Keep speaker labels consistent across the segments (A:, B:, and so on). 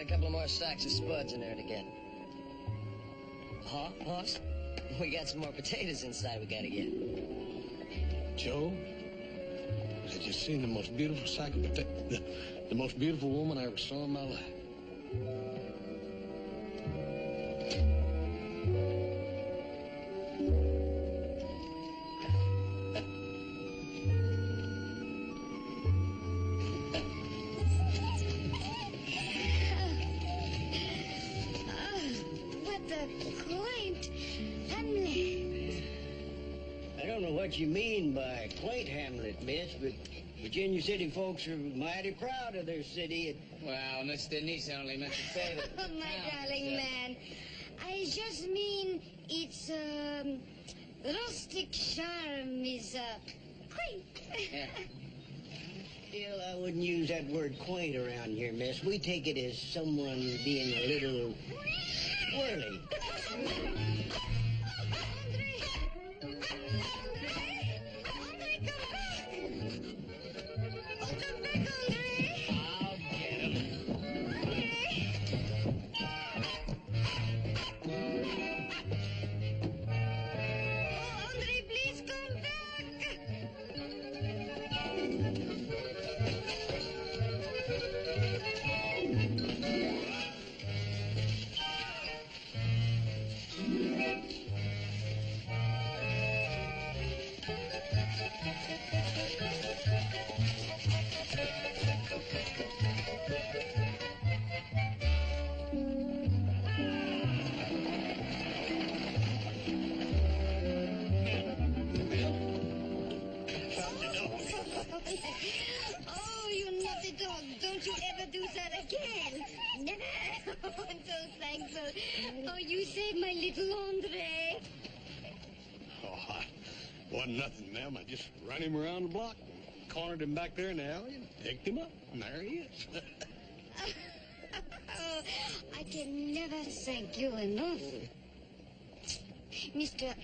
A: a couple of more sacks of spuds in there to get. Huh, boss? We got some more potatoes inside we gotta get.
B: Joe, I just seen the most beautiful sack of potatoes. The most beautiful woman I ever saw in my life.
C: What you mean by quaint hamlet, miss, but Virginia City folks are mighty proud of their city.
D: Well, Miss Denise only meant to say that...
E: Oh, my darling man, I just mean its rustic charm is quaint.
D: Yeah.
C: Still, I wouldn't use that word quaint around here, miss. We take it as someone being a little whirly.
E: Oh, you naughty dog. Don't you ever do that again. Oh, I'm so thankful. Oh, you saved my little Andre.
B: Oh, wasn't nothing, ma'am. I just run him around the block, cornered him back there in the alley, and picked him up. And there he is.
E: Oh, I can never thank you enough. Mr.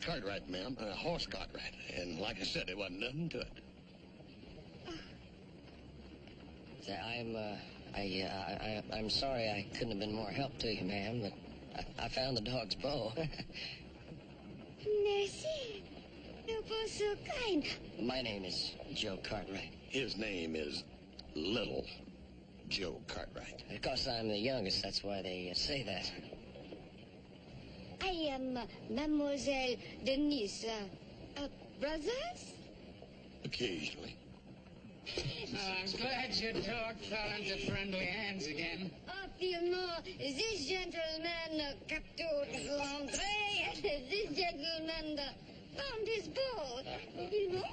B: Cartwright, ma'am. Horse Cartwright. And like I said, there wasn't nothing to it.
A: I'm sorry I couldn't have been more help to you, ma'am, but I found the dog's bow.
E: Merci. You were so kind.
A: My name is Joe Cartwright.
B: His name is Little Joe Cartwright.
A: Of course, I'm the youngest. That's why they say that.
E: I am Mademoiselle Denise. Brothers?
B: Occasionally.
D: Oh, I'm glad your dog fell into friendly hands again.
E: Oh, Philmont, this gentleman captured Andre, and this gentleman found his ball. Philmont?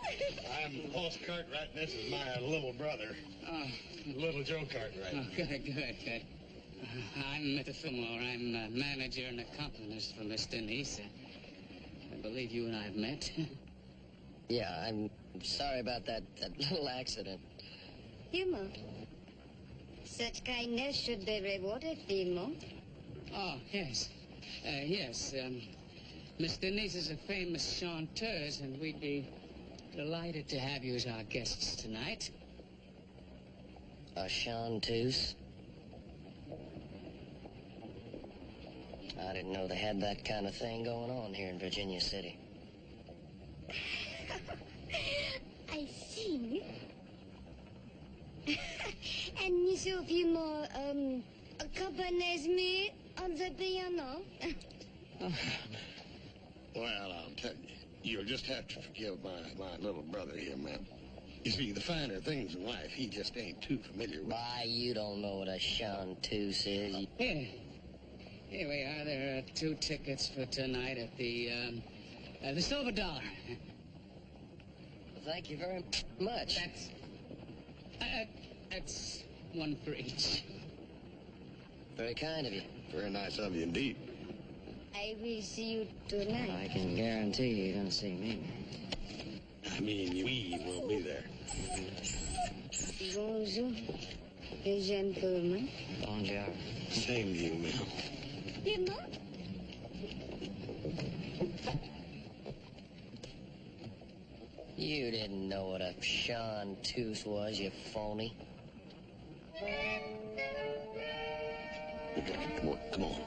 B: I'm Horse Cartwright, and this is my little brother, Little Joe Cartwright.
D: Oh, good. I'm Mr. Fillmore. I'm manager and accompanist for Miss Denise. I believe you and I have met.
A: Yeah, I'm sorry about that little accident.
E: Philmont, such kindness should be rewarded, Philmont.
D: Oh, yes. Yes. Miss Denise is a famous chanteuse, and we'd be delighted to have you as our guests tonight.
A: A chanteuse? I didn't know they had that kind of thing going on here in Virginia City.
E: I see. And Monsieur Philmont accompanies me on the piano.
B: Well, I'll tell you. You'll just have to forgive my little brother here, ma'am. You see, the finer things in life, he just ain't too familiar with.
A: Why, you don't know what a chanteuse is.
D: Here we are. There are 2 tickets for tonight at the Silver Dollar.
A: Well, thank you very much.
D: That's 1 for each.
A: Very kind of you.
B: Very nice of you indeed.
E: I will see you tonight.
A: I can guarantee you're going to see me.
B: I mean, we will be there.
E: Bonjour, the gentleman.
A: Bonjour.
B: Same to you, ma'am.
E: Philmont?
A: You didn't know what a chanteuse was, you phony.
B: Come on, come on.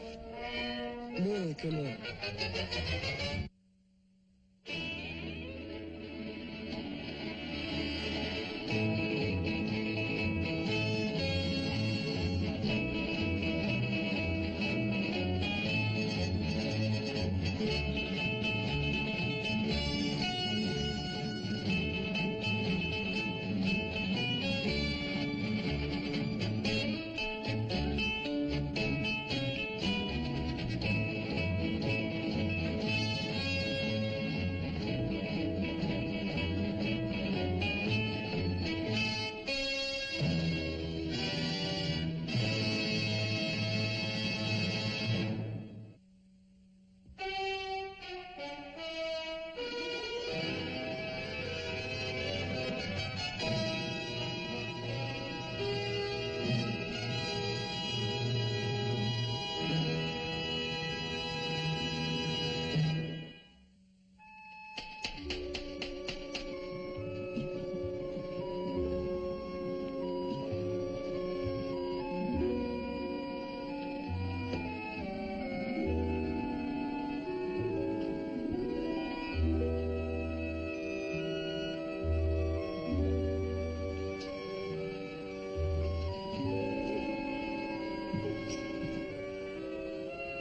C: Come on.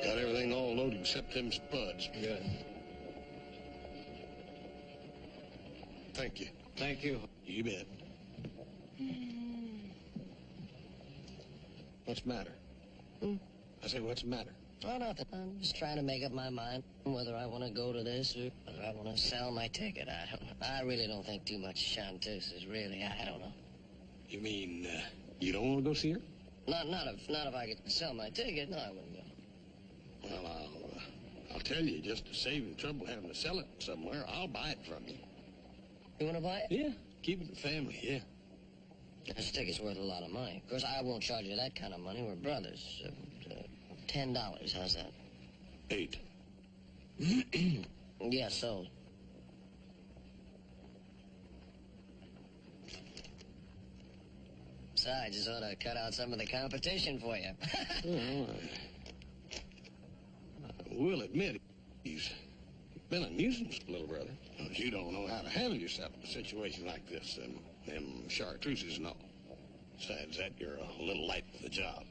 B: Got everything all loaded except them spuds.
C: Good.
B: Thank you.
C: Thank you.
B: You bet. What's the matter? I say, what's the matter?
A: Oh, nothing. I'm just trying to make up my mind whether I want to go to this or whether I want to sell my ticket. I don't know. I really don't think too much of Chanteuses, really. I don't know.
B: You mean, you don't want to go see her?
A: Not if I could sell my ticket. No, I wouldn't go.
B: Well, I'll tell you, just to save the trouble having to sell it somewhere, I'll buy it from you.
A: You want to buy it?
B: Yeah, keep it in the family, yeah.
A: This ticket's worth a lot of money. Of course, I won't charge you that kind of money. We're brothers. $10. How's that?
B: 8.
A: Yeah, sold. Besides, just ought to cut out some of the competition for you.
B: Well, I will admit, he's been a nuisance, little brother. But you don't know how to handle yourself in a situation like this, them chartreuses and all. Besides that, you're a little light for the job.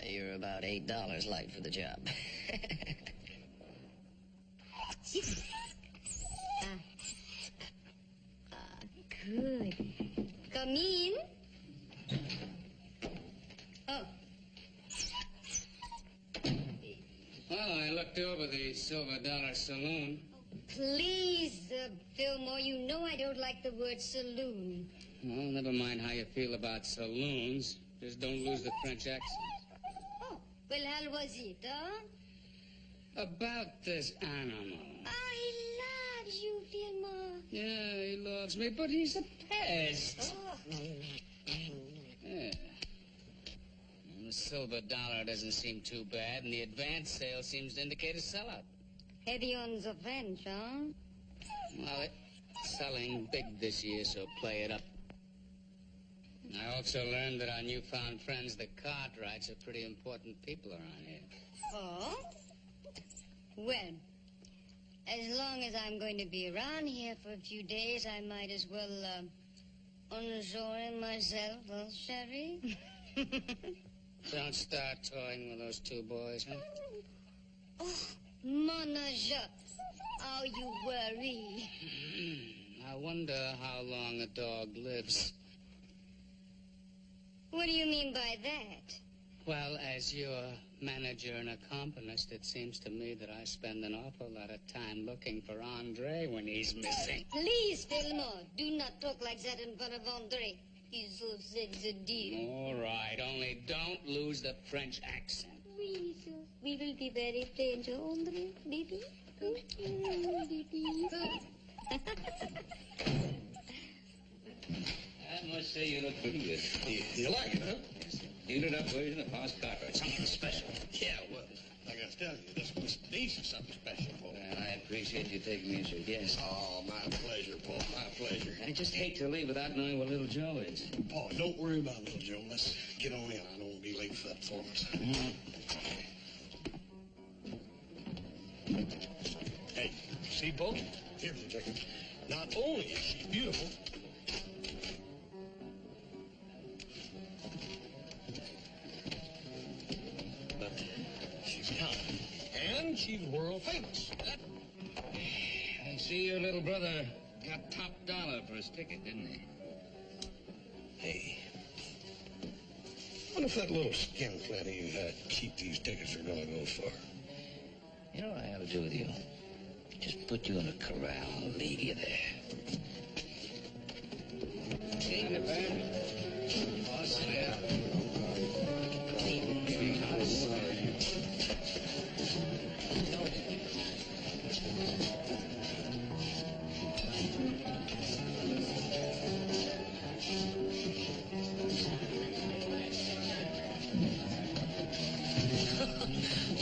A: You're about $8 light for the job.
E: Good. Come in. Oh.
D: Well, I looked over the Silver Dollar Saloon.
E: Please, Fillmore, you know I don't like the word saloon.
D: Well, never mind how you feel about saloons. Just don't lose the French accent.
E: Oh, well, how was it, huh?
D: About this animal.
E: Oh, he loves you, Fillmore.
D: Yeah, he loves me, but he's a pest.
E: Oh.
D: Yeah. The Silver Dollar doesn't seem too bad, and the advance sale seems to indicate a sellout.
E: Heavy on the French, huh?
D: Well, it's selling big this year, so play it up. I also learned that our newfound friends, the Cartwrights, are pretty important people around here.
E: Oh? Well, as long as I'm going to be around here for a few days, I might as well, enjoy myself, huh, Sherry?
D: Don't start toying with those two boys, huh?
E: Oh, Manager, how you worry.
D: I wonder how long a dog lives.
E: What do you mean by that?
D: Well, as your manager and accompanist, it seems to me that I spend an awful lot of time looking for Andre when he's missing.
E: Please, Fillmore, do not talk like that in front of Andre. He's so sensitive.
D: All right, only don't lose the French accent.
E: Oui, sir. We will be very plain, Andre, baby. Baby.
F: I must say you look pretty good.
B: You like it, huh?
F: Yes, sir. Tuned up version of House Cartwright. Something special.
B: Yeah, well, like I was telling you, this These are something special, Paul.
D: I appreciate you taking me as your guest.
B: Oh, my pleasure, Paul. My pleasure.
D: I just hate to leave without knowing what little Joe is.
B: Paul, don't worry about little Joe. Let's get on in. I don't want to be late for that performance. Hey, see, Paul? Here, check it. Not only is she beautiful, but she's kind. And she's world famous.
D: I see your little brother got top dollar for his ticket, didn't he?
B: Hey, what if that little skinflint of you had cheap these tickets are gonna go for?
A: You know what I ought to do with you? Just put you in a corral and leave you there.
D: Take the band. Boss there.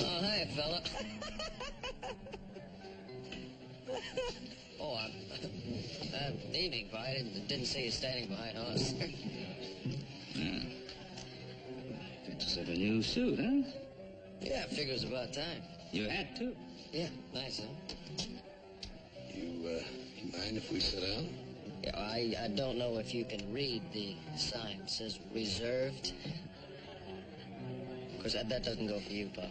A: Oh, hi, fella. Oh, evening, Pa. I didn't see you standing behind us.
D: It's a new suit, huh?
A: Yeah, figures about time.
D: Your hat, too.
A: Yeah, nice, huh?
B: You mind if we sit down?
A: Yeah, I don't know if you can read the sign. It says reserved. Of course, that doesn't go for you, Pa.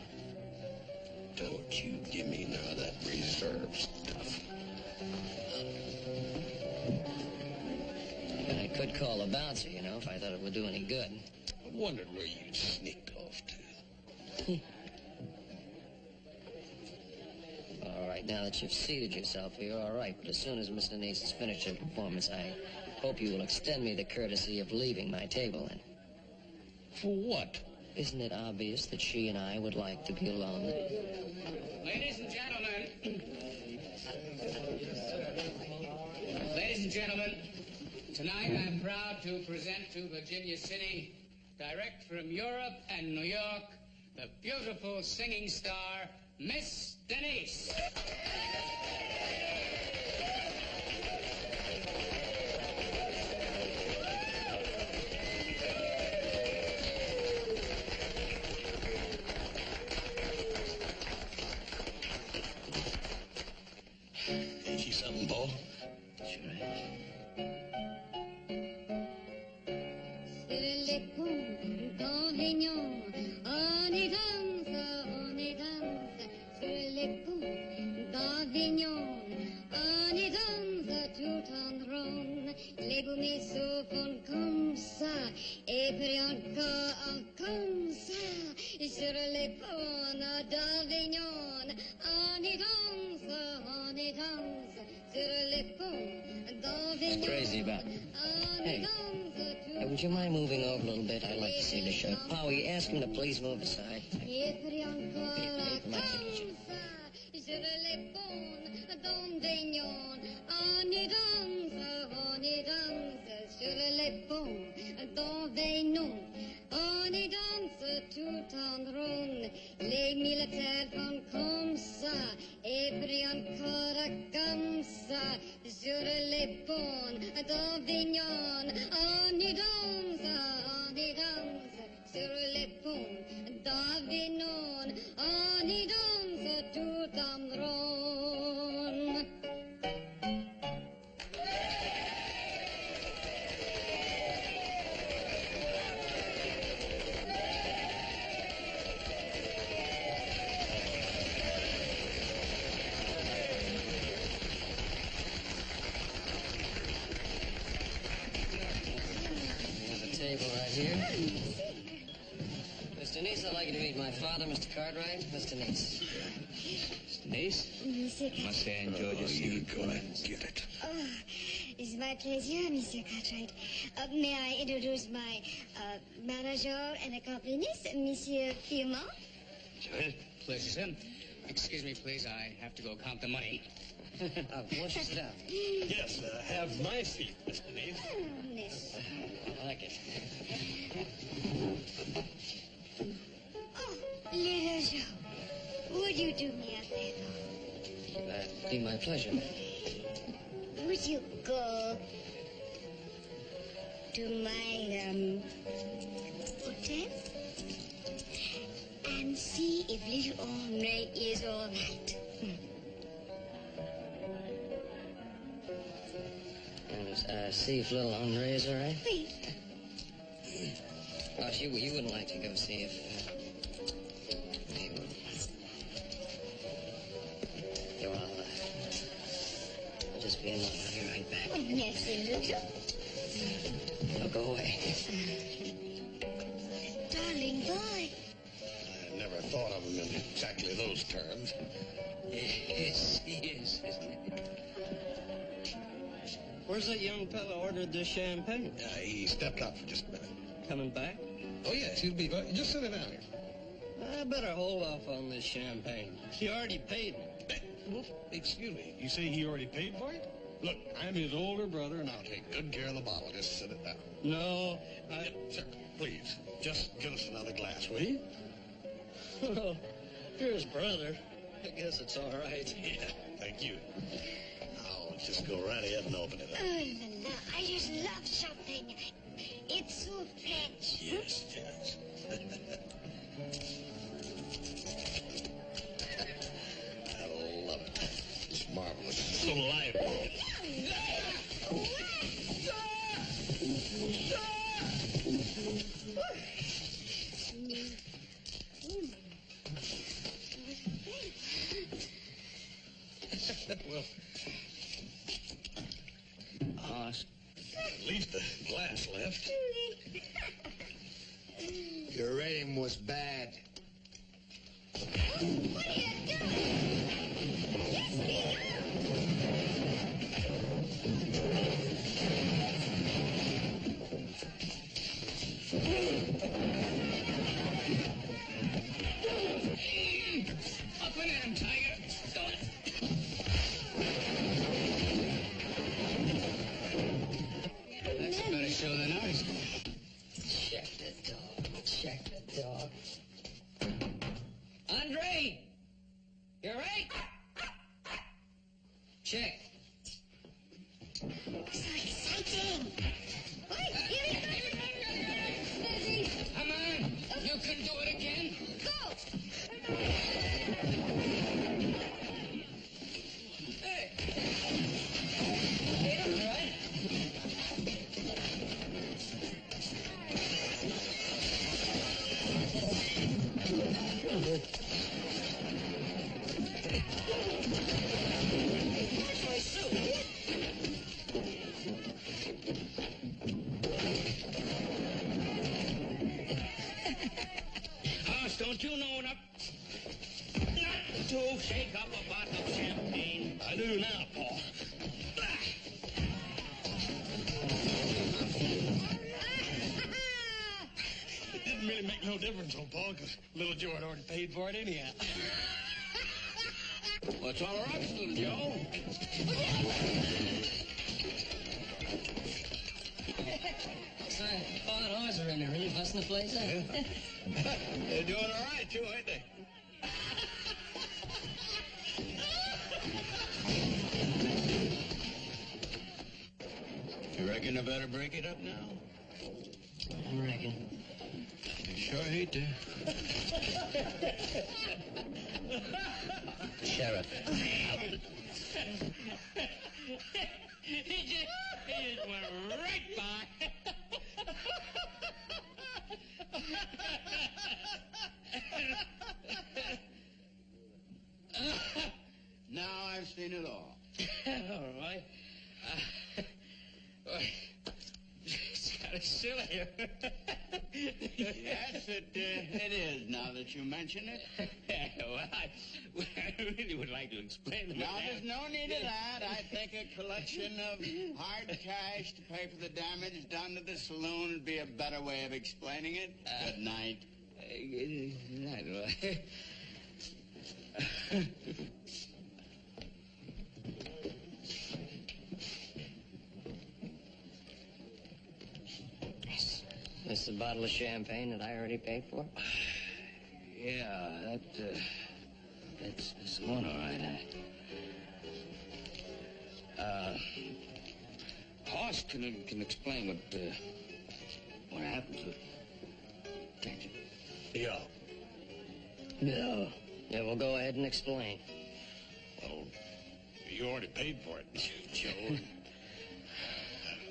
B: Don't you give me none of that reserve stuff.
A: I could call a bouncer, you know, if I thought it would do any good.
B: I wondered where you sneaked off to.
A: All right, now that you've seated yourself, you're all right. But as soon as Miss Denise has finished her performance, I hope you will extend me the courtesy of leaving my table. And
B: For what?
A: isn't it obvious that she and I would like to be alone?
D: Ladies and gentlemen. Ladies and gentlemen, tonight I'm proud to present to Virginia City, direct from Europe and New York, the beautiful singing star, Miss Denise.
B: Ain't she something, Paul?
A: Sure is.
E: Sur les ponts d'Avignon, on y danse, sur les ponts d'Avignon, on y danse tout en rond. Les boumiers se font comme ça, et puis encore comme ça, sur les ponts d'Avignon, on y danse, sur les ponts d'Avignon.
A: It's crazy about it. Hey. Hey, would you mind moving over a little bit? I'd like to see the show. Howie, ask him to please move aside.
E: Et puis encore comme ça, sur les ponts d'Avignon, on y danse, sur les ponts d'Avignon, on y danse tout en rond. Les militaires font comme ça, et puis encore comme ça, sur les ponts d'Avignon, on y danse, sur les ponts d'Avignon, on y danse tout en rond.
A: There's a table right here. Miss Denise, I'd like you to meet my father, Mr. Cartwright. Miss Denise.
D: Miss Denise?
E: Monsieur
D: Must say I enjoyed your singing.
B: Go ahead and get it.
E: Oh, it's my pleasure, Monsieur Cartwright. May I introduce my manager and accompanist, Monsieur Firmin?
D: Sure. Pleasure, sir. Excuse me, please. I have to go count the money.
A: Why don't you sit down?
B: Yes, have my seat, Miss Denise.
E: Yes.
A: I like it.
E: Oh, little Joe. Would you do me a favor?
A: That'd be my pleasure.
E: Would you go to my, hotel and see if little Henri is all right?
A: See if little Andre is all right?
E: Please.
A: Oh, you wouldn't like to go see if... he would. Yeah, well, I'll just be alone. I'll be right back.
E: Oh, merci, little.
A: I'll go away.
E: Darling boy.
B: I never thought of him in exactly those terms.
A: Yes, he is, isn't he? Where's that young fella ordered the champagne?
B: He stepped out for just a minute.
A: Coming back?
B: Oh, yes, he'll be... just sit it down here.
A: I better hold off on this champagne. He already paid me.
B: Excuse me, you say he already paid for it? Look, I'm his older brother, and I'll take good care of the bottle. Just sit it down.
A: No,
B: Sir, please, just get us another glass, will you?
A: Well, you're his brother. I guess it's all right.
B: Yeah, thank you. Now, let's just go right ahead and open it up.
E: Oh, la, la. I just love shopping. It's so French.
B: Yes, yes. I love it. It's marvelous. So lively. Well, at least a glass left.
C: Your aim was bad.
E: What are you doing? Yes,
D: Up and at him, Tiger. Go on. That's a better show than ours.
A: Check the dog. Check the dog. Andre! You all right? Check.
E: so exciting. Wait, here he comes.
D: Come on. You can do it again.
E: Go.
A: Hey! Hey, all right? Where's my suit?
D: Hoss, don't you know not to shake up a bottle of champagne?
B: I do now, Paul. It didn't really make no difference, old Paul, because little Joe had already paid for it anyhow.
D: What's all right, little Joe?
A: Looks like Paul and Oz are in there, really busting the place up.
B: They're doing all right, too, ain't they?
F: You reckon I better break it up now?
A: I reckon.
F: I sure hate to.
A: Sheriff.
D: He just went right by.
F: Now I've seen it all.
D: All right. It's kind of silly.
F: Yes, it is, now that you mention it.
D: Well, I really would like to explain it.
F: Now, there's no need of that. I think a collection of hard cash to pay for the damage done to the saloon would be a better way of explaining it. Good night.
A: This is a bottle of champagne that I already paid for?
F: Yeah,
D: It's the one, all right. Hoss can explain what happened to it. Can't you?
B: Yeah.
A: No. Yeah, well, go ahead and explain.
B: Well, you already paid for it, Joe.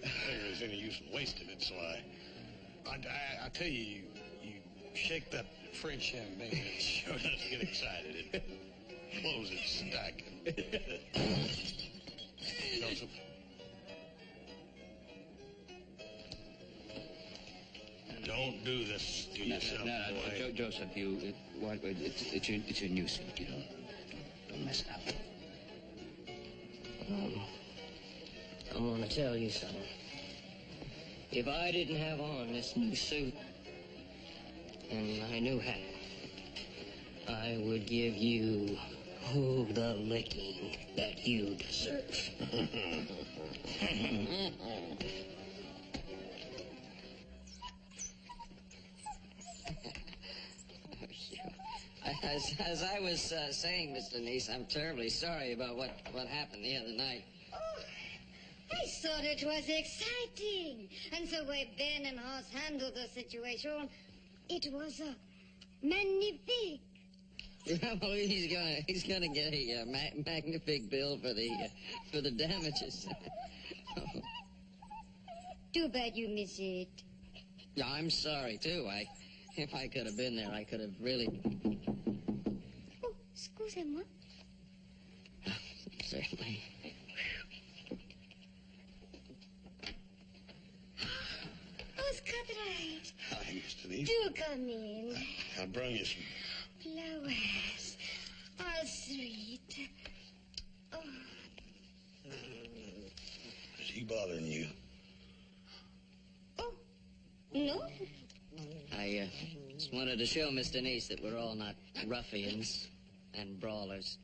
B: I figure there's any use in wasting it, so I tell you, you shake that French champagne, it sure does get excited. It blows its stack. Joseph. Don't do this to yourself, boy.
D: Joseph, it's your new suit. You don't mess it up.
A: I want to tell you something. If I didn't have on this new suit and my new hat, I would give you the licking that you deserve. As I was saying, Mr. Nice, I'm terribly sorry about what happened the other night.
E: Oh, I thought it was exciting. And the way Ben and Hoss handled the situation, it was magnifique.
A: Well, he's gonna get a magnifique bill for the damages.
E: Too bad you miss it.
A: Yeah, I'm sorry too. If I could have been there, I could have really.
E: Oh, excusez-moi.
A: Certainly.
E: Hoss Cartwright.
B: Hi, Mr. Nice.
E: Do come in.
B: I brung you some.
E: Flowers. All sweet. Oh.
B: Is he bothering you?
E: Oh, no.
A: I just wanted to show Mr. Nice that we're all not ruffians and brawlers.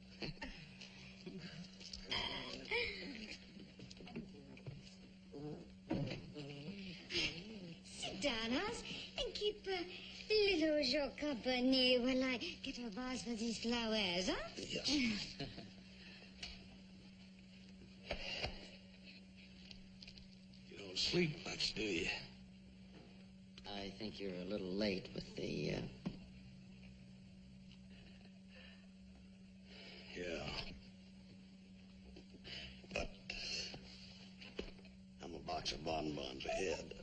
E: Sit down, Hoss, and keep little Joe company while I get a vase for these flowers, huh?
B: Yes. You don't sleep much, do you?
A: I think you're a little late with the,
B: Yeah. But I'm a box of bonbons ahead.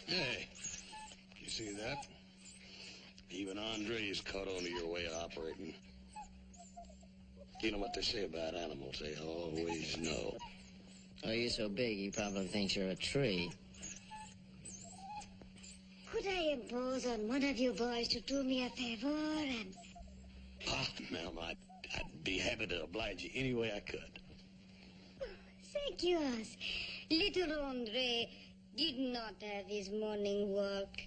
B: Hey, you see that? Even Andre's caught on to your way of operating. You know what they say about animals? They always know.
A: Oh, you're so big, he probably thinks you're a tree.
E: Could I impose on one of you boys to do me a favor and...
B: Ah, ma'am, I'd be happy to oblige you any way I could.
E: Thank you, Hoss. Little Andre did not have his morning walk.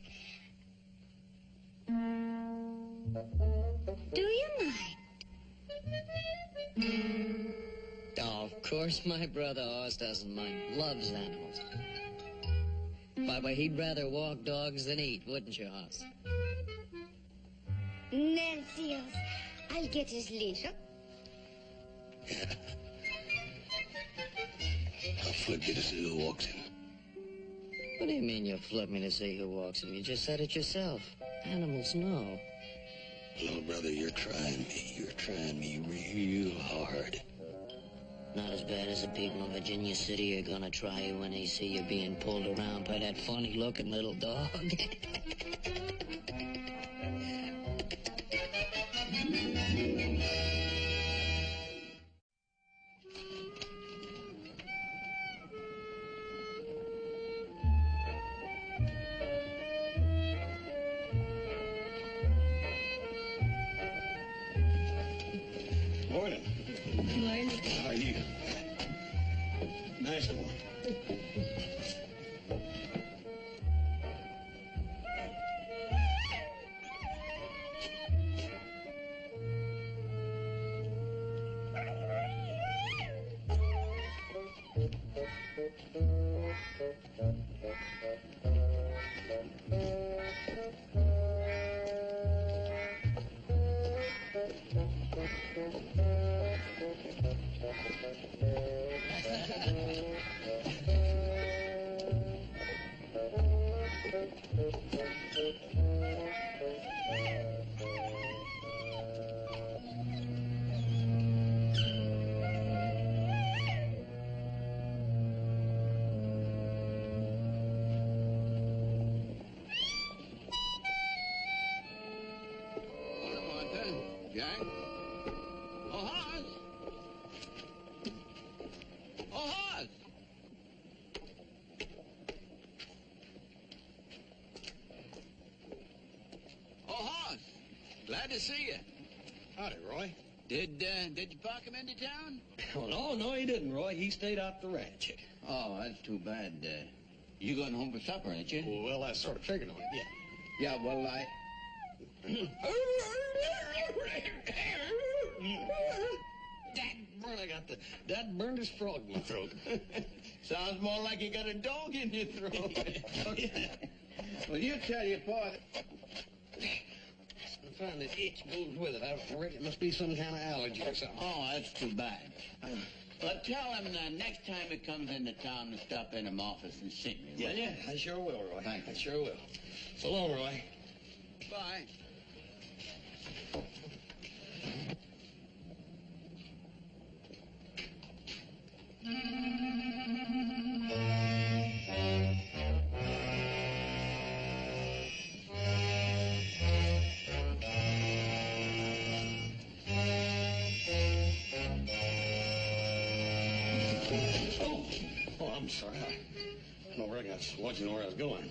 E: Do you mind?
A: Oh, of course my brother Hoss doesn't mind. Loves animals. By the way, he'd rather walk dogs than eat, wouldn't you, Hoss?
E: Nancy, Hoss. I'll get his leash, huh?
B: I'll flip you to see who walks in.
A: What do you mean you'll flip me to see who walks him? You just said it yourself. Animals know.
B: Little brother, you're trying me. You're trying me real hard.
A: Not as bad as the people in Virginia City are gonna try you when they see you being pulled around by that funny-looking little dog.
B: Morning.
E: Morning.
B: How are you? Nice one.
F: Jack? Oh, Hoss! Oh, Hoss! Oh, Hoss! Glad to see you.
B: Howdy, Roy.
F: Did you park him into town?
B: Oh, no, he didn't, Roy. He stayed out the ranch.
F: Oh, that's too bad. You going home for supper, ain't you?
B: Well, I sort of figured on it, yeah.
F: Yeah, well,
B: That burned his frog in my throat.
F: Sounds more like you got a dog in your throat. Well, you tell your pa.
B: I find this itch goes with it. I reckon it must be some kind of allergy or something.
F: Oh, that's too bad. But tell him next time he comes into town to stop in his office and see me, will you?
B: I sure will, Roy.
F: Thank you.
B: I sure will. So long, Roy.
F: Bye.
B: Oh, I'm sorry. I don't reckon I was watching where I was going.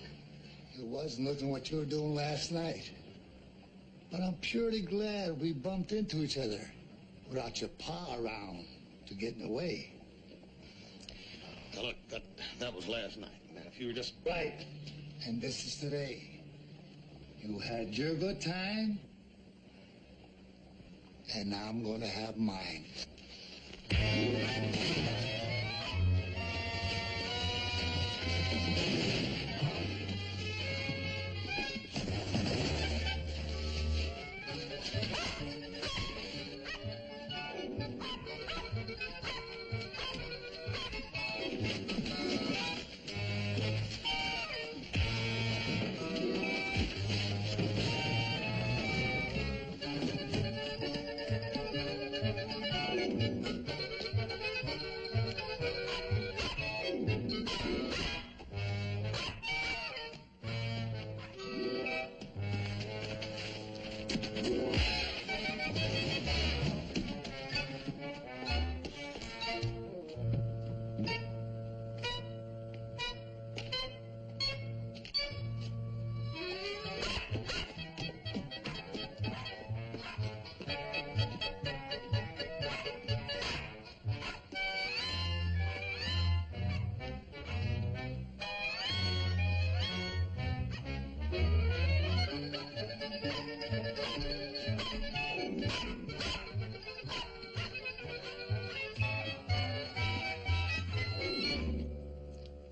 G: It wasn't looking what you were doing last night. But I'm purely glad we bumped into each other without your pa around to get in the way.
B: Now, look, that was last night. Now, if you were just...
G: Right. And this is today. You had your good time, and now I'm going to have mine.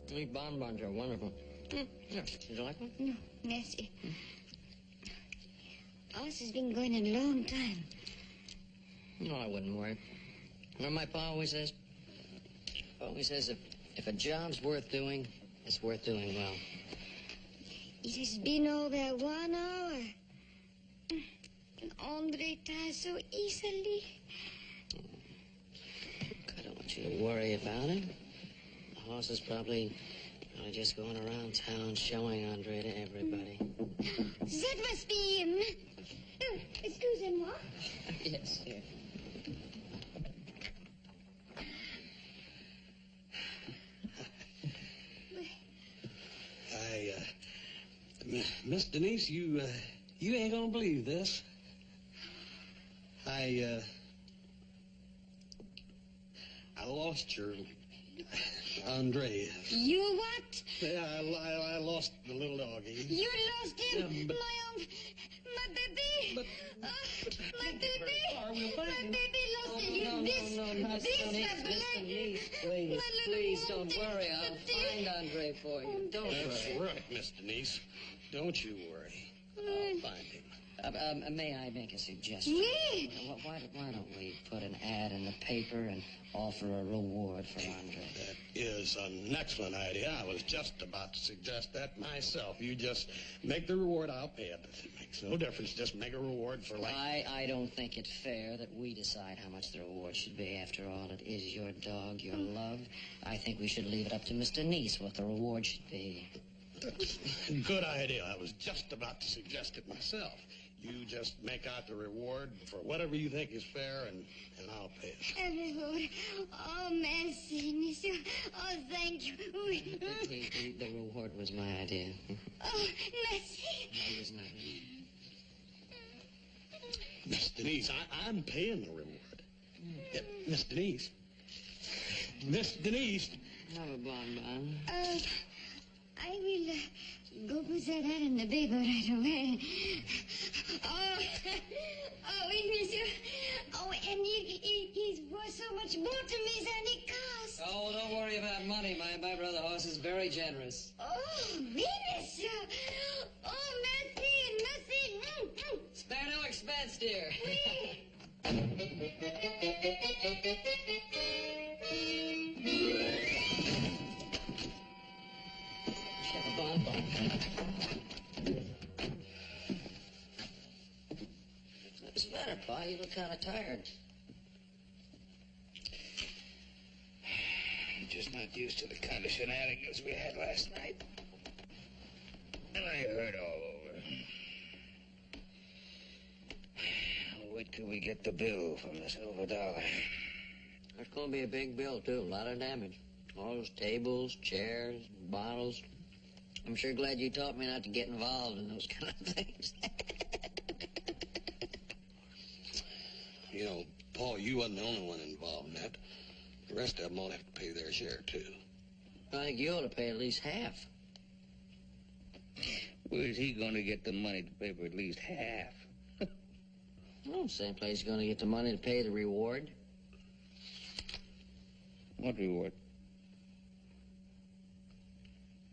A: These bonbons are wonderful. Here, would you like one?
E: No, merci. Ours has been going a long time.
A: No, I wouldn't worry. You know, my pa always says, if a job's worth doing, it's worth doing well.
E: It has been over 1 hour. And Andre dies so easily.
A: I don't want you to worry about him. The horse is probably just going around town showing Andre to everybody.
E: That must be him. Oh, excusez-moi.
A: Yes, sir.
B: Miss Denise, you ain't gonna believe this. I lost your Andre.
E: You what?
B: Yeah, I lost the little doggy.
E: You lost him,
B: but-
E: my baby.
B: but-
E: My baby.
A: We'll find
E: My
A: him.
E: baby lost him.
A: No,
E: This,
A: Miss
E: this,
A: Denise,
E: my
A: Miss
E: black.
A: Denise,
E: My little
A: please don't
E: Monty,
A: worry. I'll
E: Monty.
A: find Andre for you. Don't
B: That's
A: worry.
B: right, Miss Denise. Don't you worry. I'll find him.
A: May I make a suggestion?
E: Me?
A: Why don't we put an ad in the paper and offer a reward for Andre.
B: That is an excellent idea. I was just about to suggest that myself. You just make the reward, I'll pay it. It makes no difference. Just make a reward for like...
A: I don't think it's fair that we decide how much the reward should be. After all, it is your dog, your love. I think we should leave it up to Mr. Nice what the reward should be.
B: Good idea. I was just about to suggest it myself. You just make out the reward for whatever you think is fair, and I'll pay it.
E: A reward. Oh, merci, monsieur. Oh, thank you.
A: The reward was my idea.
E: Oh, merci.
A: It was not.
B: Miss Denise, I'm paying the reward. Yeah, Miss Denise. Miss Denise.
A: Have a bonbon.
E: I will go put that ad in the paper right away. Oh, oui, monsieur. Oh, and he's worth so much more to me than he costs.
A: Oh, don't worry about money. My brother Hoss is very generous.
E: Oh, oui, monsieur. Oh, merci, merci.
A: Spare no expense, dear.
E: Oui.
A: Have a bonbon. What's the matter, Pa? You look kind of tired.
F: I'm just not used to the kind of shenanigans we had last night. And I hurt all over. I'll wait till we get the bill from the $silver.
A: There's going to be a big bill, too. A lot of damage. All those tables, chairs, bottles. I'm sure glad you taught me not to get involved in those kind of things.
B: You know, Paul, you wasn't the only one involved in that. The rest of them all have to pay their share, too.
A: I think you ought to pay at least half.
F: Where's he going to get the money to pay for at least half?
A: Well, same place he's going to get the money to pay the reward.
F: What reward?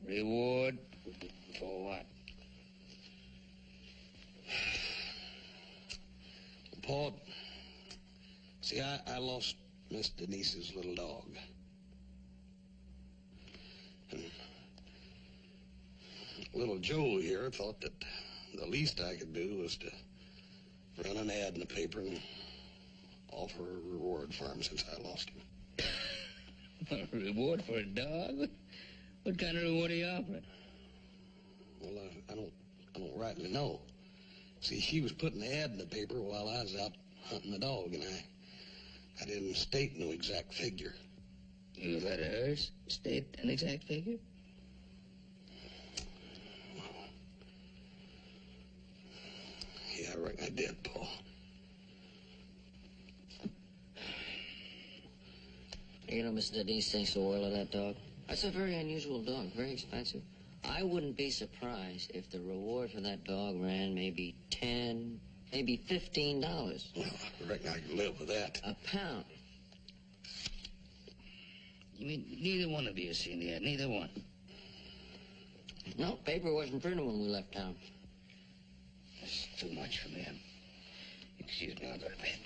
F: Reward? For what?
B: Paul, see, I lost Miss Denise's little dog. And little Joel here thought that the least I could do was to run an ad in the paper and offer a reward for him since I lost him.
F: A reward for a dog? What kind of reward are you offering?
B: Well, I don't rightly know. See, she was putting the ad in the paper while I was out hunting the dog, and I didn't state no exact figure.
F: You let her state an exact figure?
B: Yeah, I reckon I did, Paul.
A: You know, Mr. Denise thinks the world of that dog. That's a very unusual dog, very expensive. I wouldn't be surprised if the reward for that dog ran maybe $10, maybe $15.
B: Well, I reckon I can live with that.
A: A pound.
F: You mean neither one of you seen the ad? Neither one?
A: No, paper wasn't printed when we left town.
F: That's too much for me. Excuse me, I'll go to bed.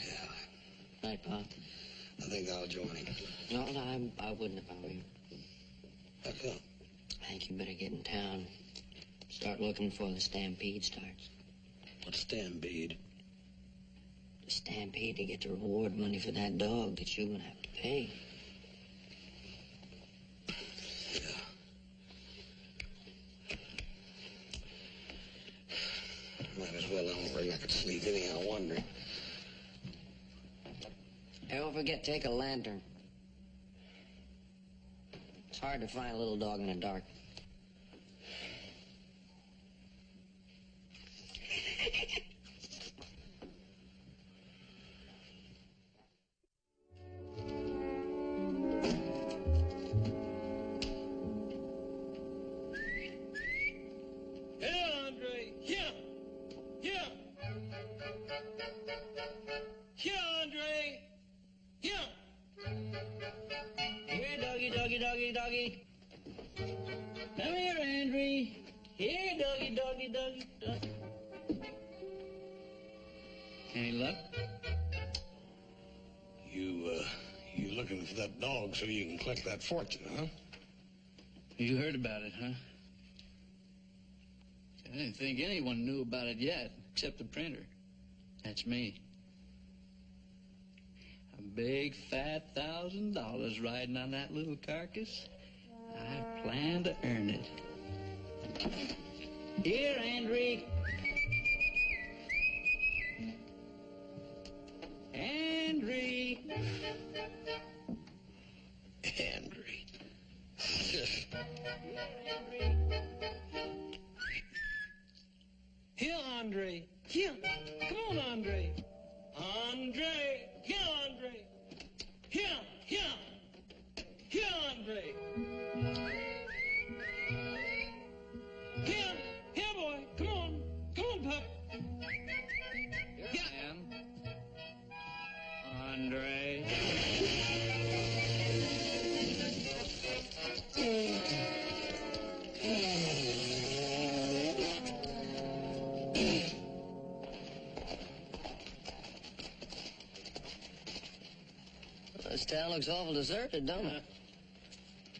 B: Yeah,
A: Night, Pa.
B: I think I'll join him.
A: No, I wouldn't if I were you.
B: How come?
A: I think you better get in town. Start looking before the stampede starts.
B: What stampede?
A: The stampede to get the reward money for that dog that you're going to have to pay.
B: Yeah. Might as well. I don't reckon I could sleep anyhow, wondering.
A: Hey, don't forget, take a lantern. It's hard to find a little dog in the dark.
B: Here, Andre! Here! Here! Here, Andre! Here!
A: Here, doggy, doggy, doggy, doggy. Come here, Andre. Here, doggy, doggy, doggy, doggy.
F: Any luck?
B: You looking for that dog so you can collect that fortune, huh?
F: You heard about it, huh? I didn't think anyone knew about it yet, except the printer. That's me. A big, fat $1,000 riding on that little carcass. I plan to earn it. Here, Andre. Andre.
B: Henry.
H: Here, Andre. Here. Come on, Andre. Andre. Here, Andre. Here. Here. Here, Andre. Here. Here, boy. Come on. Come on, pup.
F: Here I am. Andre.
A: This town looks awful deserted, don't it?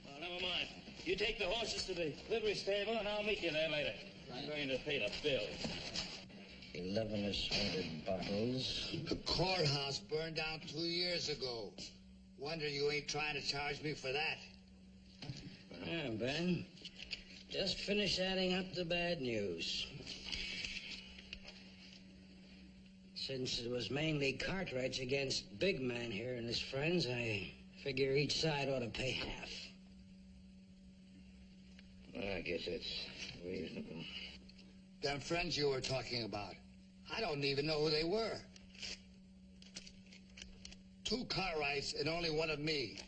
H: Well, never mind. You take the horses to the livery stable, and I'll meet you there later. I'm going to pay the bill.
C: 1,100 bottles.
G: The courthouse burned down 2 years ago. Wonder you ain't trying to charge me for that.
C: Yeah, Ben. Just finish adding up the bad news. Since it was mainly Cartwright's against Big Man here and his friends, I figure each side ought to pay half.
A: I guess it's reasonable.
G: Them friends you were talking about, I don't even know who they were. 2 Cartwrights and only one of me.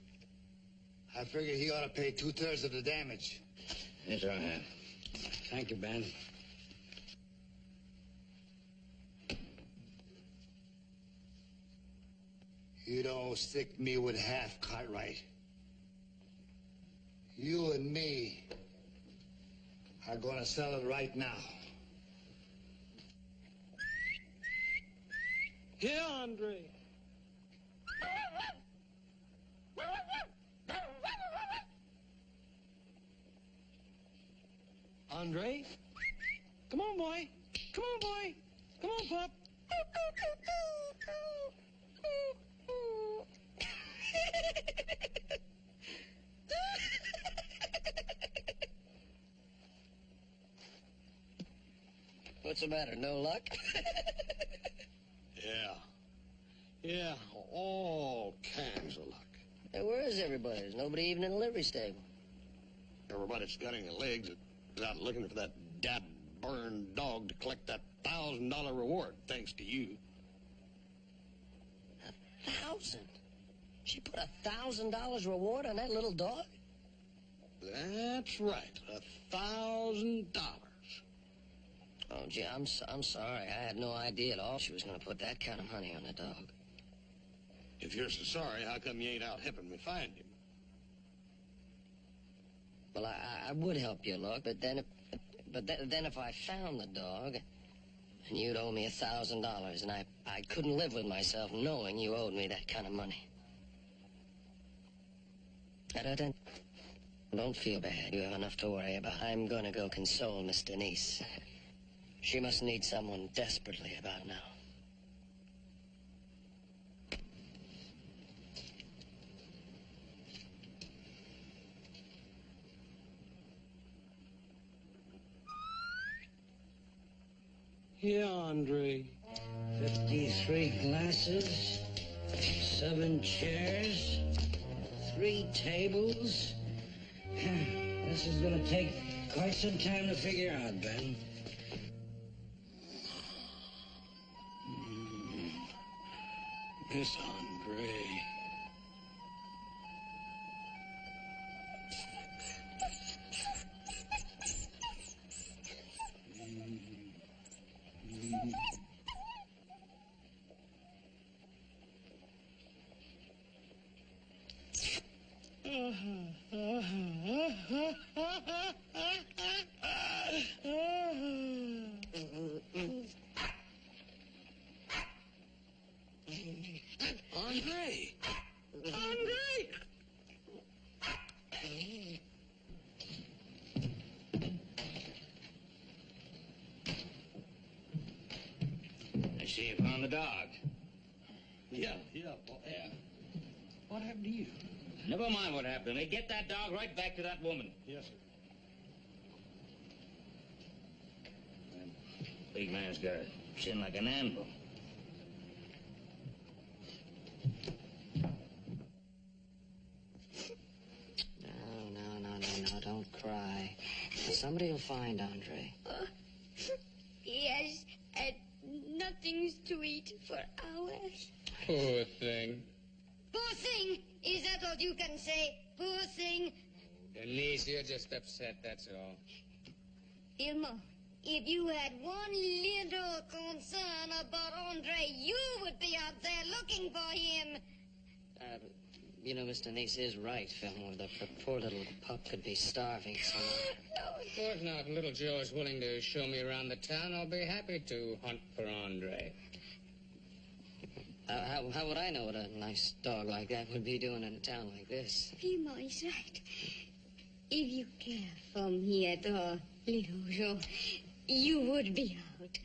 G: I figure he ought to pay 2/3 of the damage.
A: Yes, I have.
C: Thank you, Ben.
G: You don't stick me with half, Cartwright. You and me are gonna sell it right now.
H: Here, Andre. Andre? Come on, boy. Come on, boy. Come on, pup.
A: What's the matter? No luck?
B: Yeah, all kinds of luck.
A: Hey, where is everybody? There's nobody even in the livery stable.
B: Everybody's got any legs is out looking for that dad-burned dog to collect that $1,000 reward, thanks to you.
A: 1,000? She put $1,000 reward on that little dog?
B: That's right, $1,000.
A: Oh, gee, I'm sorry. I had no idea at all she was going to put that kind of money on a dog.
B: If you're so sorry, how come you ain't out helping me find him?
A: Well, I would help you, look, but then if I found the dog, and you'd owe me $1,000, and I couldn't live with myself knowing you owed me that kind of money. Don't feel bad. You have enough to worry about. I'm going to go console Miss Denise. She must need someone desperately about now.
H: Here, Andre.
C: 53 glasses, 7 chairs, 3 tables. This is gonna take quite some time to figure out, Ben.
B: Miss Andre. Andre! Andre!
H: I see you found the dog.
B: Yeah. What happened to you?
H: Never mind what happened to me. Get that dog right back to that woman.
B: Yes, sir.
H: Big man's got a chin like an anvil.
A: No, don't cry. Somebody will find Andre.
E: Yes, and nothing's to eat for hours.
D: Poor thing.
E: Poor thing! Is that all you can say? Poor thing!
D: Denise, you're just upset, that's all.
E: Ilma, if you had one little concern about Andre, you would be out there looking for him.
A: You know, Mr. Nice is right, Fillmore. The poor little pup could be starving somewhere.
D: Of course not. If little Joe's willing to show me around the town, I'll be happy to hunt for Andre.
A: How would I know what a nice dog like that would be doing in a town like this?
E: Ilma is right. If you care for me at all, little Joe, you would be out.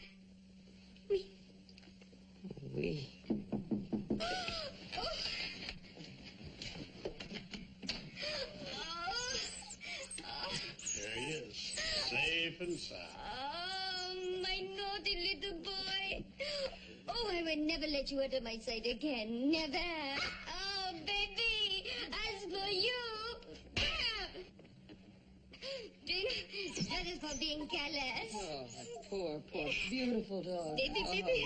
A: We...
B: There he is, safe and sound.
E: Oh, my naughty little boy. Oh, I will never let you out of my sight again. Never. Oh, baby, as for you... That is for being careless.
A: Oh, that poor, beautiful dog.
E: Baby.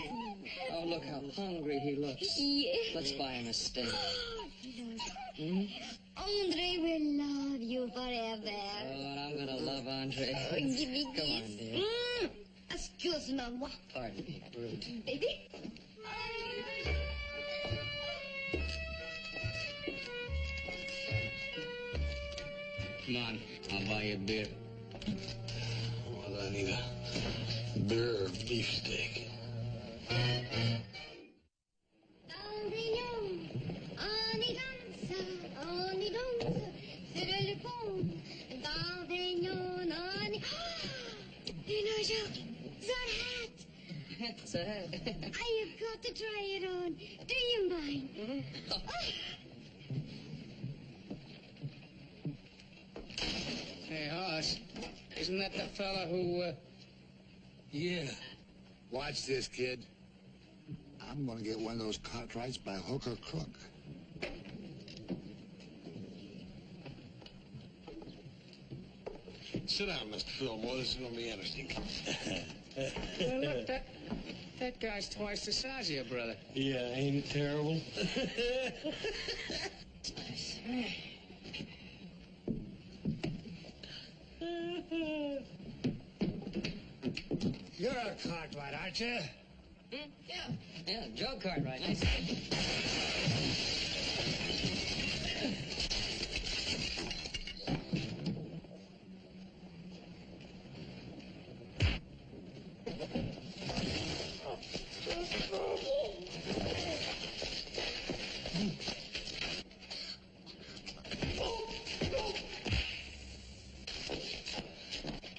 A: Oh, look how hungry he looks.
E: Yes.
A: Let's buy him a steak.
E: Andre will love you forever.
A: Oh, and I'm gonna love Andre.
E: Give me
A: Come
E: this.
A: on, dear.
E: Excuse-moi.
A: Pardon me, brute.
E: Baby.
D: Come on, I'll buy you a beer.
B: Well, I need a beer or beefsteak.
A: It's a hat.
E: I have got to try it on. Do you mind?
D: Hey, Hoss, isn't that the fella who,
G: Yeah. Watch this, kid. I'm gonna get one of those cartwrights by hook or crook.
B: Sit down, Mr. Fillmore. This is going to be interesting.
D: Well, look, that guy's twice the size of your brother.
B: Yeah, ain't it terrible?
G: You're a cartwright, aren't you?
A: Yeah, drug cart right. Nice.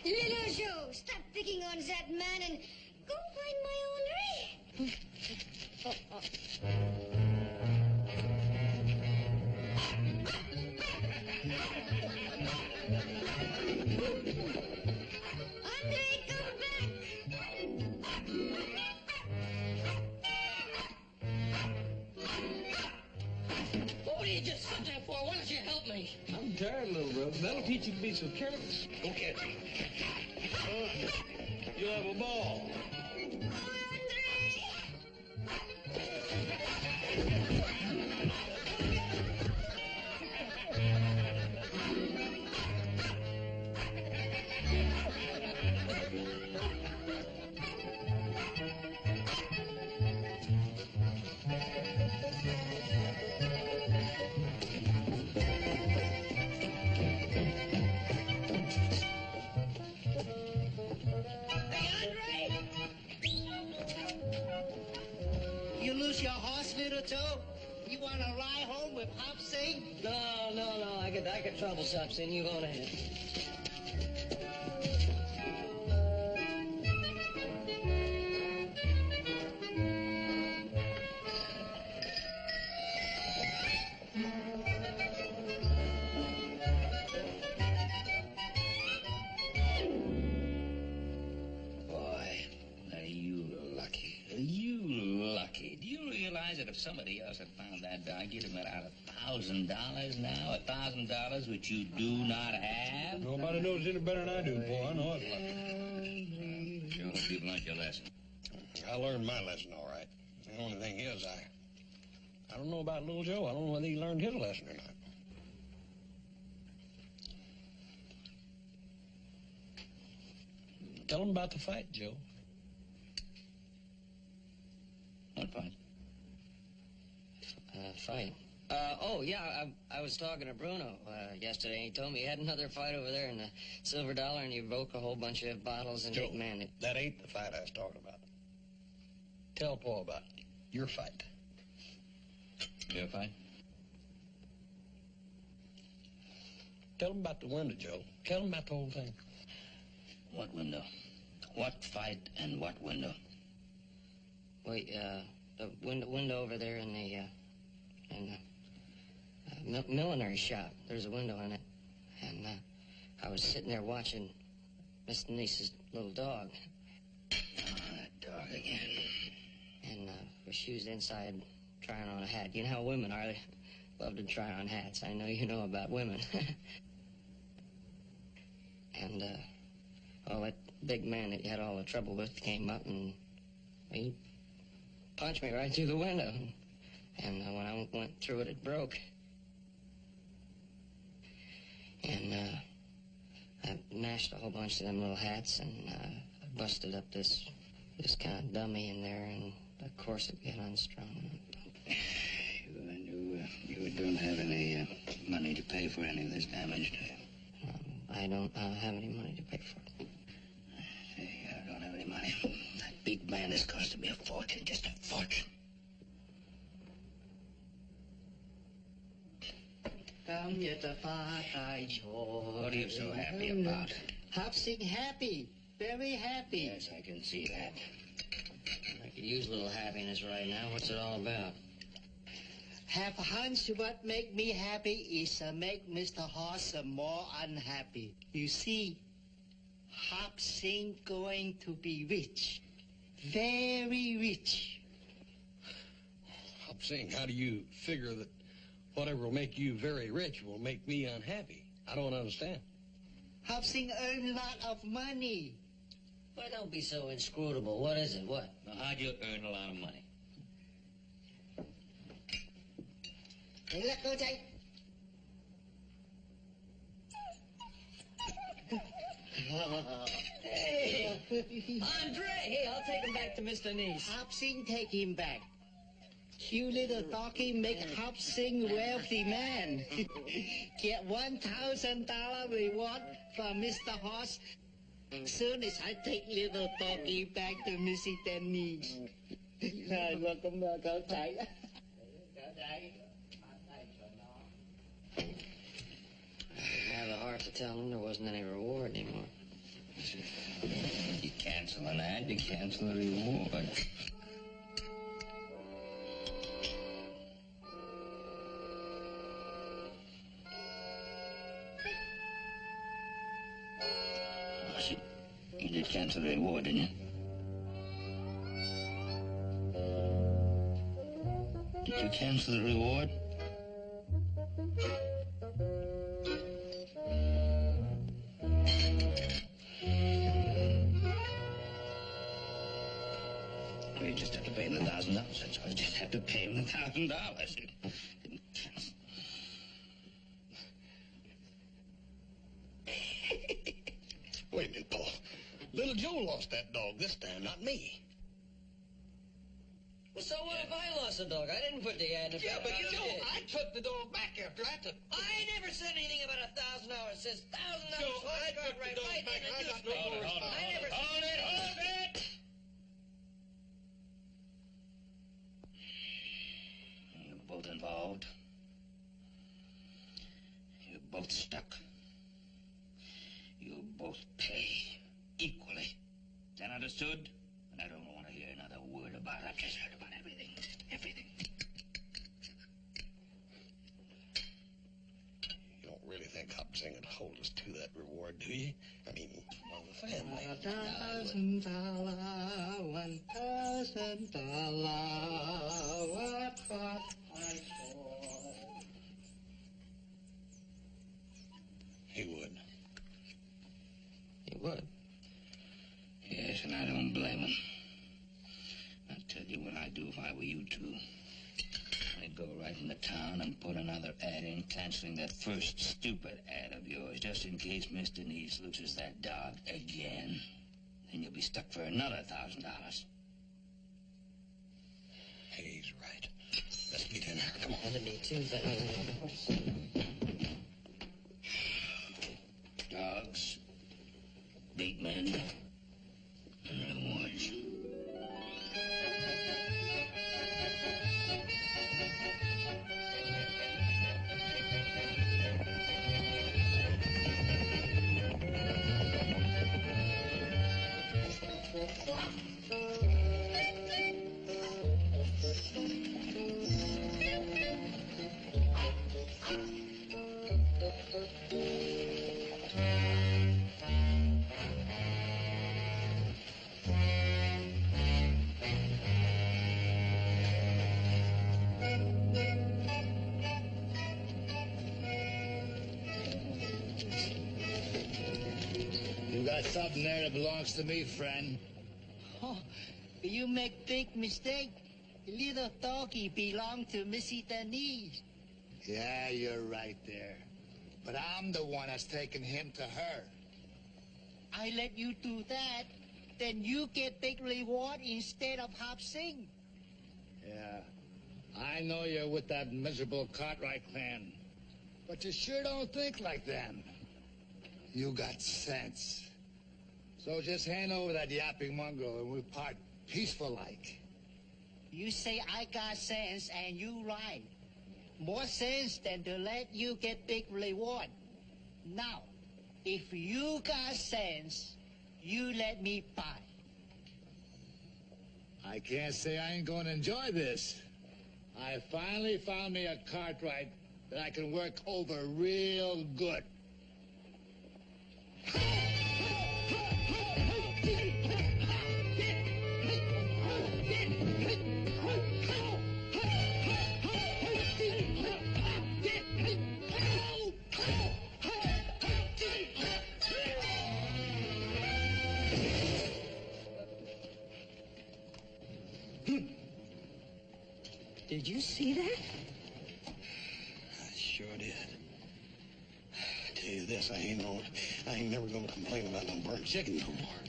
E: Little Joe, stop picking on that man and go find my Andre. Andre, come back.
A: What are you just sitting there for? Why don't you help me?
B: I'm tired, little brother. That'll teach you to be so careless. Go catch him. You'll have a ball.
C: You lose your horse, little Joe? You want to ride home with Hop Sing?
A: No. I could trouble something. You go on ahead.
I: That if somebody else had found that dog, you'd have made out $1,000 now, $1,000 which you do not have.
B: Nobody knows any better than I do, boy. I know it.
I: Sure hope you've learned your lesson.
B: I learned my lesson, all right. The only thing is, I don't know about little Joe. I don't know whether he learned his lesson or not. Tell him about the fight, Joe.
I: What fight?
A: Fight. I was talking to Bruno yesterday. He told me he had another fight over there in the Silver Dollar, and you broke a whole bunch of bottles and
B: Joe,
A: man.
B: That ain't the fight I was talking about. Tell Paul about it. Your fight.
I: Your fight?
B: Tell him about the window, Joe. Tell him about the whole thing.
I: What window? What fight and what window?
A: Wait, the window over there in the millinery shop. There's a window in it. And I was sitting there watching Miss Denise's little dog.
I: Oh, that dog again.
A: And she was inside trying on a hat. You know how women are. They love to try on hats. I know you know about women. And, that big man that you had all the trouble with came up and he punched me right through the window. And when I went through it, it broke. And I mashed a whole bunch of them little hats, and I busted up this kind of dummy in there, and the corset got unstrung.
I: You don't have any money to pay for any of this damage, do you?
A: I don't have any money to pay for it.
I: I don't have any money. That big man is costing me a fortune, just a fortune.
C: Come get the fire, George.
I: What are you so happy about?
C: Hop Sing happy. Very happy.
I: Yes, I can see that.
A: I could use a little happiness right now. What's it all about?
C: Have a hunch what make me happy is make Mr. Hoss more unhappy. You see, Hop Sing going to be rich. Very rich.
B: Hop Sing, how do you figure that whatever will make you very rich will make me unhappy? I don't understand.
C: Hop Sing earn a lot of money.
A: Well, don't be so inscrutable. What is it? What?
I: Now, how'd you earn a lot of money?
C: Hey, look, go take.
A: Hey, Andre! Hey, I'll take him back to Mr. Nice.
C: Hop Sing take him back. You little doggy make Hop Sing wealthy man. Get $1,000 reward from Mr. Hoss. Soon as I take little doggy back to Missy Denise. Welcome, go take.
A: I have the heart to tell him there wasn't any reward anymore.
I: You cancel an ad, you cancel the reward. You did cancel the reward, didn't you? Did you cancel the reward? Well, you just have to pay him $1,000. That's all. You just have to pay him $1,000.
B: Wait a minute, Paul. Little Joe lost that dog this time, not me.
A: Well, so what if I lost a dog? I didn't put the ad in the paper.
B: Yeah, but Joe, I took the dog back after I took...
A: I never said anything about $1,000. It says $1,000.
B: Joe, I took the dog back. I got no more responsibility.
A: I never said...
I: Hold it! both involved. You're both stuck. You'll both pay equally. Is that understood? And I don't want to hear another word about it. I've just heard about everything. Everything.
B: You don't really think Hop Sing would hold us to that reward, do you? I mean, on the family.
C: $1,000, $1,000, what I for?
B: He would.
A: He would.
I: Yes, and I don't blame him. I'll tell you what I'd do if I were you two. I'd go right into town and put another ad in canceling that first stupid ad of yours, just in case Mr. Neese loses that dog again. Then you'll be stuck for another $1,000.
B: He's right. Let's get in there. Come on.
A: That'd be too bad.
I: Dogs, big men, and rewards.
C: You got something there that belongs to me, friend. Oh, you make big mistake. Little doggy belong to Missy Denise. Yeah, you're right there. But I'm the one that's taking him to her. I let you do that, then you get big reward instead of Hop Sing. Yeah, I know you're with that miserable Cartwright clan, but you sure don't think like them. You got sense. So just hand over that yapping mongrel and we'll part peaceful like. You say I got sense and you right. More sense than to let you get big reward. Now, if you got sense, you let me buy. I can't say I ain't gonna enjoy this. I finally found me a Cartwright that I can work over real good.
A: Did you see that?
B: I sure did. I tell you this, I ain't never gonna complain about no burnt chicken no more.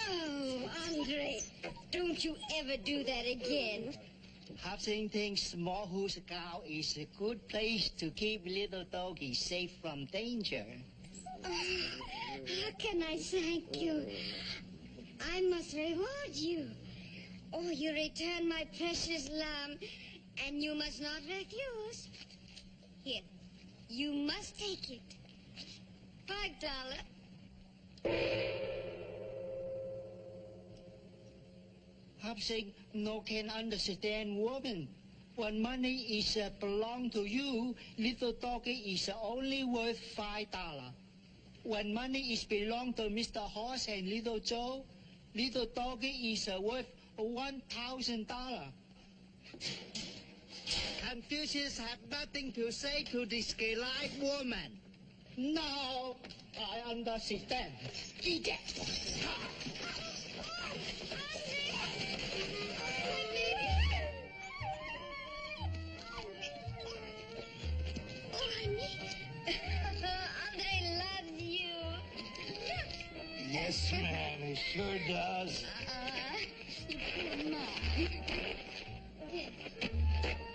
E: Oh, Andre, don't you ever do that again.
C: Hop Sing thinks Small Who's Cow is a good place to keep little doggy safe from danger.
E: Oh, how can I thank you? I must reward you. Oh, you return my precious lamb, and you must not refuse. Here, you must take it. $5.
C: Hop Sing no can understand woman. When money is belong to you, little doggy is only worth $5. When money is belong to Mr. Horse and little Joe, little doggy is worth $1,000. Confucius have nothing to say to this live woman. Now I understand. Eat it.
E: Andre loves you.
C: Yes, ma'am, he sure does.
E: Come on. Here.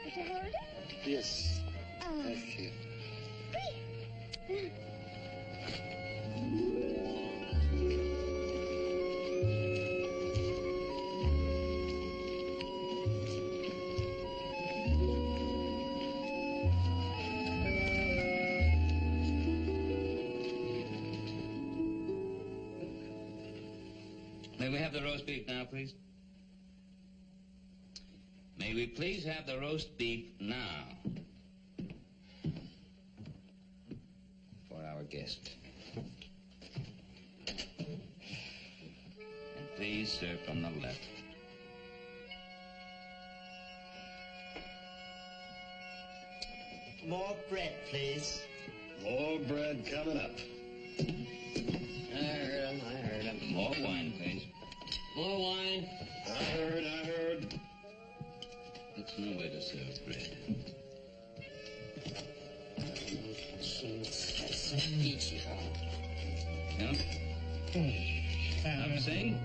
E: Did you hold it?
C: Yes.
E: Oh.
C: Thank you.
E: Free.
I: May we have the roast beef now, please? May we please have the roast beef now? For our guest. And please serve from the left.
C: More bread, please.
B: More bread coming up.
A: I heard him.
I: More wine, please.
A: More wine.
B: I heard.
I: That's no way to serve bread. Yeah? I'm saying?